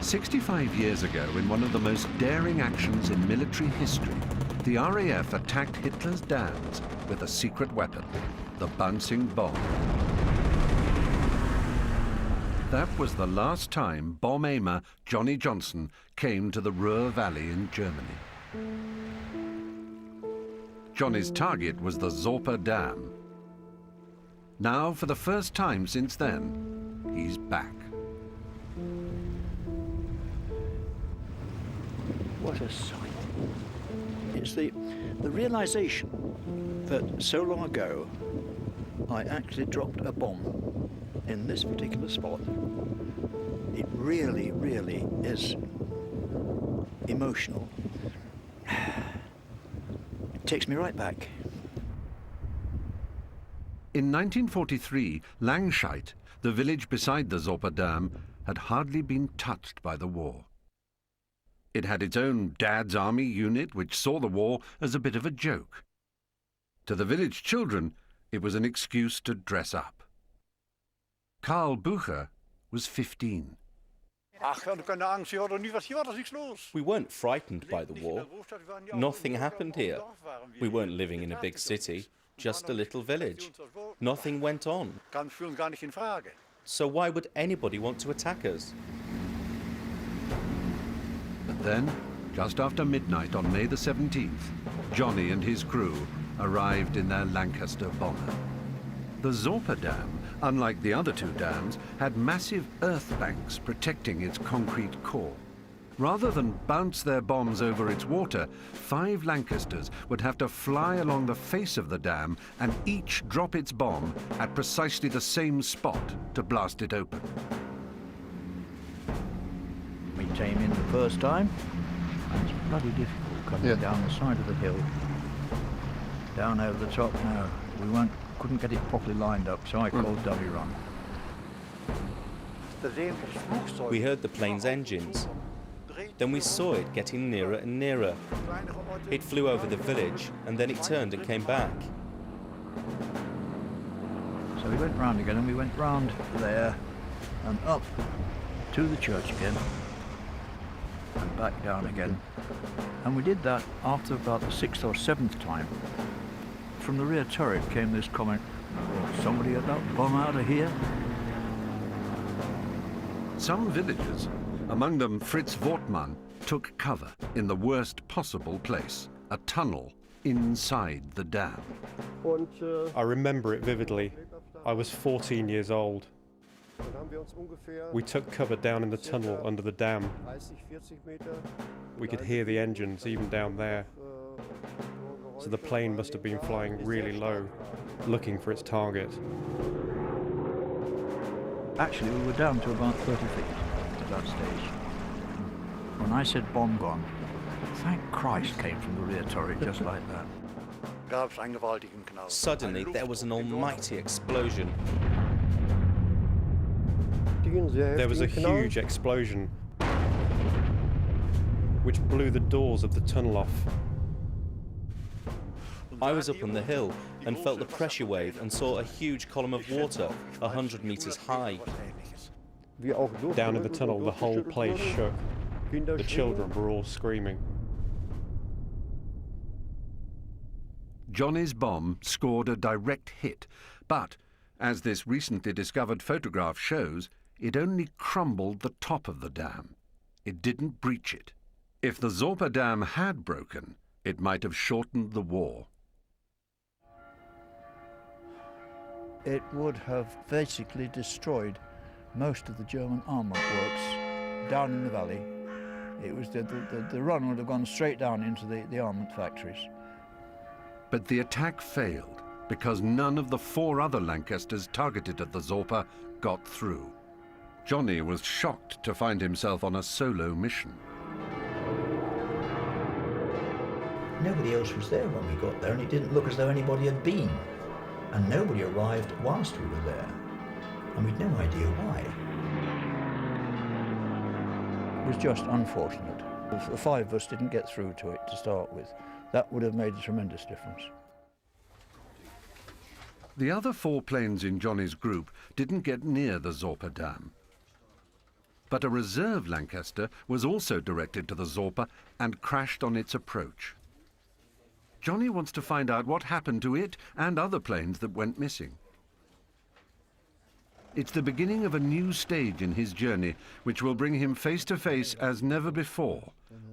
65 years ago, in one of the most daring actions in military history, the RAF attacked Hitler's dams with a secret weapon, the bouncing bomb. That was the last time bomb aimer Johnnie Johnson came to the Ruhr Valley in Germany. Johnny's target was the Sorpe Dam. Now, for the first time since then, he's back. What a sight. It's the realization that so long ago I actually dropped a bomb in this particular spot. It really, really is emotional. It takes me right back. In 1943, Langscheid, the village beside the Sorpe Dam, had hardly been touched by the war. It had its own Dad's Army unit, which saw the war as a bit of a joke. To the village children, it was an excuse to dress up. Karl Bucher was 15. We weren't frightened by the war. Nothing happened here. We weren't living in a big city, just a little village. Nothing went on. So why would anybody want to attack us? But then, just after midnight on May the 17th, Johnny and his crew arrived in their Lancaster bomber. The Sorpe Dam, unlike the other two dams, had massive earth banks protecting its concrete core. Rather than bounce their bombs over its water, 5 Lancasters would have to fly along the face of the dam and each drop its bomb at precisely the same spot to blast it open. We came in the first time, and it's bloody difficult coming down the side of the hill. Down over the top now. We couldn't get it properly lined up, so I called dummy run. We heard the plane's engines. Then we saw it getting nearer and nearer. It flew over the village, and then it turned and came back. So we went round again, and we went round there and up to the church again and back down again. And we did that after about the 6th or 7th time. From the rear turret came this comment, "Oh, somebody got that bomb out of here?" Some villagers, among them Fritz Wortmann, took cover in the worst possible place, a tunnel inside the dam. I remember it vividly. I was 14 years old. We took cover down in the tunnel under the dam. We could hear the engines even down there. So the plane must have been flying really low, looking for its target. Actually, we were down to about 30 feet at that stage. When I said bomb gone, thank Christ came from the rear turret just like that. Suddenly, there was an almighty explosion. There was a huge explosion, which blew the doors of the tunnel off. I was up on the hill and felt the pressure wave and saw a huge column of water 100 meters high. Down in the tunnel, the whole place shook. The children were all screaming. Johnny's bomb scored a direct hit, but, as this recently discovered photograph shows, it only crumbled the top of the dam. It didn't breach it. If the Sorpe Dam had broken, it might have shortened the war. It would have basically destroyed most of the German armament works down in the valley. It was the run would have gone straight down into the armament factories. But the attack failed because none of the 4 other Lancasters targeted at the Sorpe got through. Johnny was shocked to find himself on a solo mission. Nobody else was there when we got there, and it didn't look as though anybody had been. And nobody arrived whilst we were there, and we'd no idea why. It was just unfortunate. If the 5 of us didn't get through to it to start with, that would have made a tremendous difference. The other 4 planes in Johnny's group didn't get near the Sorpe Dam. But a reserve Lancaster was also directed to the Zorpa and crashed on its approach. Johnny wants to find out what happened to it and other planes that went missing. It's the beginning of a new stage in his journey, which will bring him face to face as never before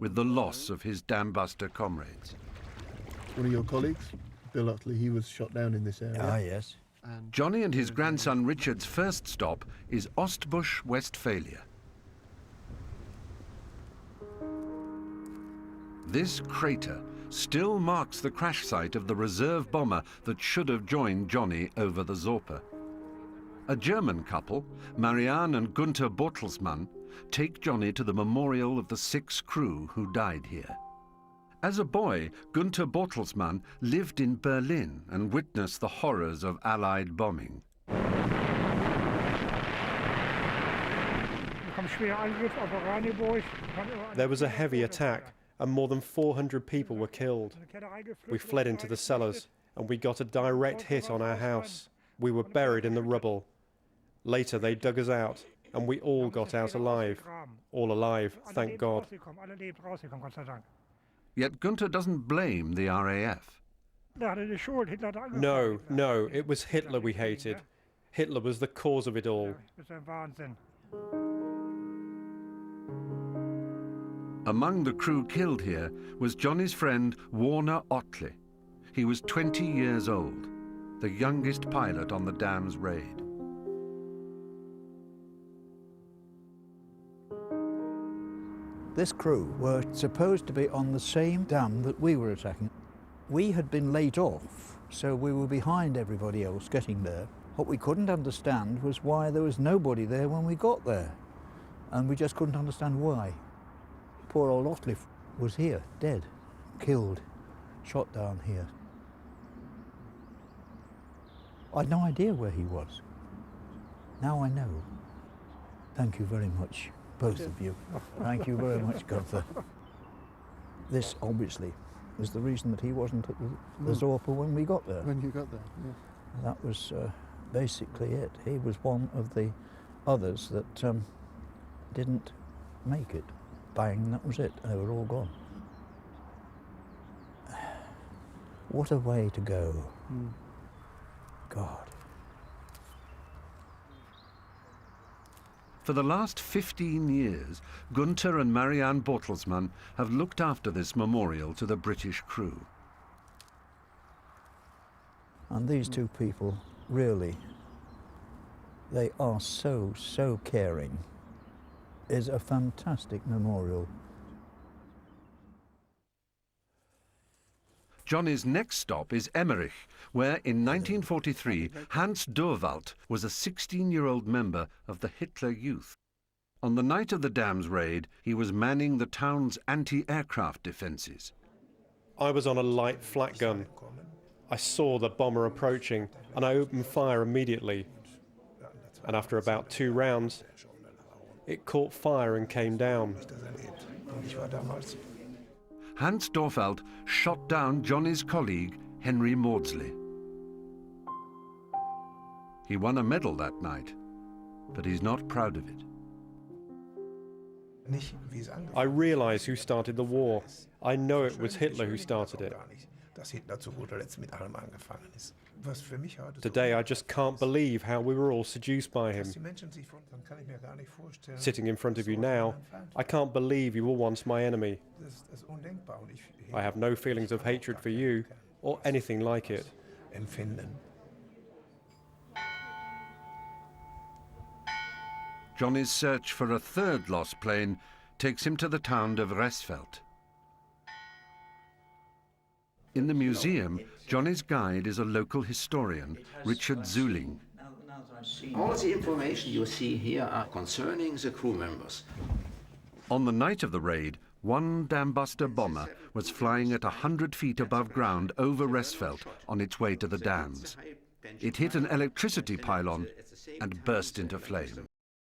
with the loss of his Dambuster comrades. One of your colleagues, Bill Utley, he was shot down in this area. Ah, yes. Johnny and his grandson Richard's first stop is Ostbusch, Westphalia. This crater still marks the crash site of the reserve bomber that should have joined Johnny over the Zorpa. A German couple, Marianne and Gunther Bortelsmann, take Johnny to the memorial of the 6 crew who died here. As a boy, Gunther Bortelsmann lived in Berlin and witnessed the horrors of Allied bombing. There was a heavy attack, and more than 400 people were killed. We fled into the cellars, and we got a direct hit on our house. We were buried in the rubble. Later, they dug us out, and we all got out alive. All alive, thank God. Yet Gunther doesn't blame the RAF. No, it was Hitler we hated. Hitler was the cause of it all. Among the crew killed here was Johnny's friend Warner Otley. He was 20 years old, the youngest pilot on the dam's raid. This crew were supposed to be on the same dam that we were attacking. We had been laid off, so we were behind everybody else getting there. What we couldn't understand was why there was nobody there when we got there. And we just couldn't understand why. Poor old Otley was here, dead, killed, shot down here. I had no idea where he was. Now I know. Thank you very much, both of you. Thank you very much, Gunther. This, obviously, was the reason that he wasn't at the Zorpa when we got there. When you got there, yeah. That was basically it. He was one of the others that didn't make it. Bang, that was it. They were all gone. What a way to go. God. For the last 15 years, Gunther and Marianne Bortelsmann have looked after this memorial to the British crew. And these two people, really, they are so caring. Is a fantastic memorial. Johnny's next stop is Emmerich, where in 1943 Hans Durwald was a 16-year-old member of the Hitler Youth. On the night of the dam's raid, he was manning the town's anti-aircraft defences. I was on a light flak gun. I saw the bomber approaching, and I opened fire immediately. And after about 2 rounds, it caught fire and came down. Hans Durwald shot down Johnny's colleague, Henry Maudsley. He won a medal that night, but he's not proud of it. I realize who started the war. I know it was Hitler who started it. Today I just can't believe how we were all seduced by him. Sitting in front of you now, I can't believe you were once my enemy. I have no feelings of hatred for you or anything like it. Johnny's search for a third lost plane takes him to the town of Resfeld. In the museum, Johnny's guide is a local historian, Richard Zuling. All the information you see here are concerning the crew members. On the night of the raid, one Dambuster bomber was flying at 100 feet above ground over Resfeld on its way to the dams. It hit an electricity pylon and burst into flame.